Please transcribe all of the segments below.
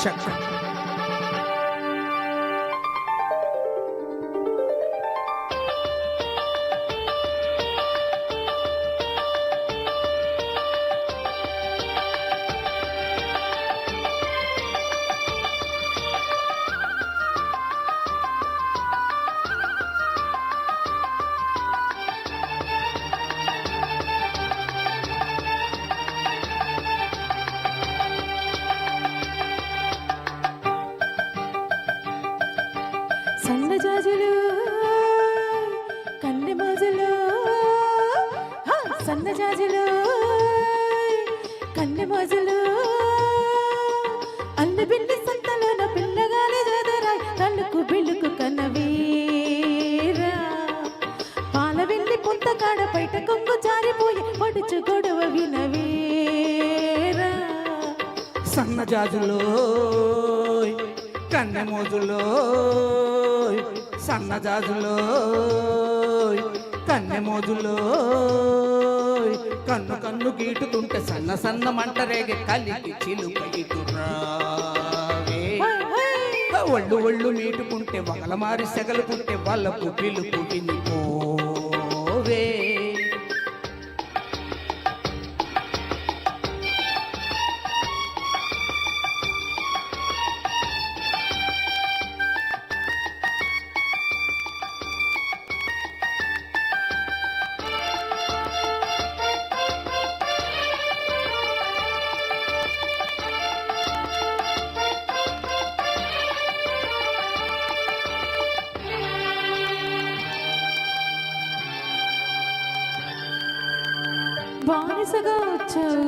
శక్తి. సన్నజాజులు కన్నె మోజులు సన్నజాజులు కన్నె మోజులు అల్లి బిల్లి సంతలోన పిల్లగాలి జాదరాయ్ తల్లుకు బిల్లుకు కన్నవీరా పాల వెళ్ళి పుంత కాడ బయట కొంగు జారిపోయి పడుచు గొడవ వినవీరా సన్నజాజులో కన్నె మోజులో సన్నజాజులో కన్నె మోజులో కన్ను కన్ను గీటుతుంటే సన్న సన్న మంట రేగే కలికి చిలుక ఇటురావే. ఒళ్ళు ఒళ్ళు మీటుకుంటే వగల మారి సెగలు పుట్టే వాళ్ళకు పిలుపు వినిపోవే. బానిసగా వచ్చావు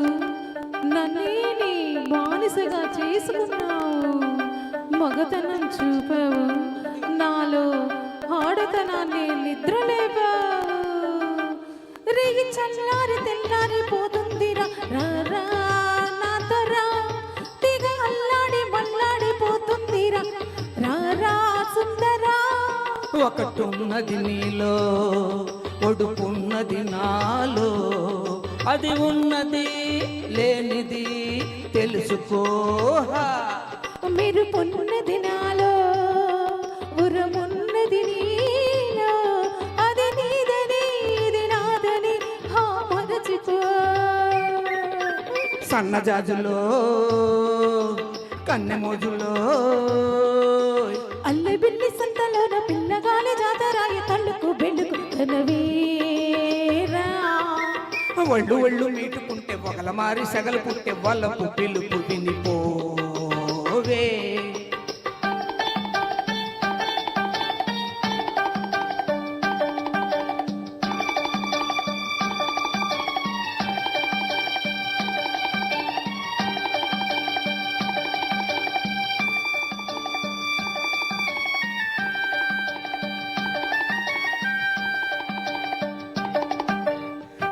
నన్నేని బానిసగా చేసుకున్నావు మగతనం చూపావు నాలో ఆడతనాన్ని నిద్రలేపావు రేగి చల్లారి తెల్లారి పోతుందిరా రారా నాతో రా తీగ అల్లాడి మల్లాడి పోతుందిరా రారా సుందరా. ఒకటున్నది నీలో ఒడుపున్నది నాలో అది ఉన్నది లేనిది తెలుసుకో. మీరు పొన్నది నాలో ఉరమున్నది నీలో అది నీదని ఇది నాదని మరచిపో. సన్నజాజులో కన్నె మోజులో అల్లె బిల్లి సంతలోన పిల్లగాలి జాతరాయ తల్లుకు బెల్లుకు కనవీరా ఒళ్ళు ఒళ్ళు మీటుకుంటే ఒకల మారి సెగలు పుట్టే వాళ్ళకు పిలుపు వినిపోవే.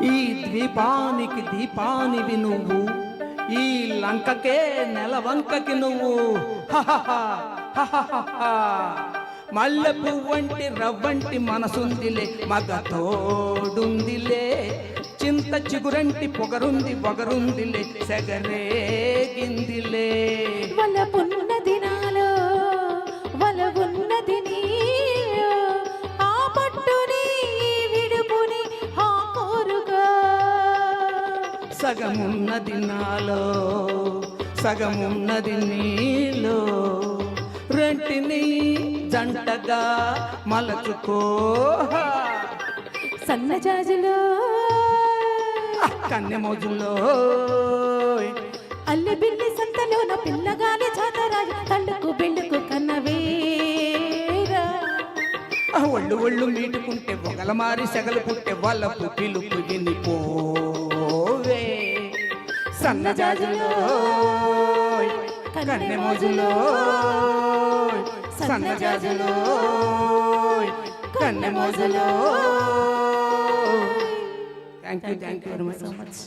ఈ ద్వీపానికి దీపానివి నువ్వు ఈ లంకకే నెలవంకకి నువ్వు మల్లె పువ్వంటి రవ్వంటి మనసుందిలే మగ తోడుందిలే చింత చిగురంటి పొగరుంది పొగరుందిలే సెగరేగిందిలే. వలపున్న దినాలో వలవున్నది నీలో ఆ పట్టుని విడుపుని ఆ కోరుగా సగమున్నది నాలో సగమున్నది నీలో రెంటిని జంటగా మలచుకో. సన్నజాజులో కన్నె మోజులో అల్లె బిల్లి సంతలోన పిల్లగాలి జాతరాయ తల్లుకు బెల్లుకు కన్నవీరా ఒళ్ళు ఒళ్ళు మీటుకుంటే పొగల మారి సెగలు పుట్టే వాళ్ళకు పిలుపు వినిపోవే. సన్నజాజులో కన్నె మోజులో సన్నజాజులో కన్నె మోజులో. Thank you very much.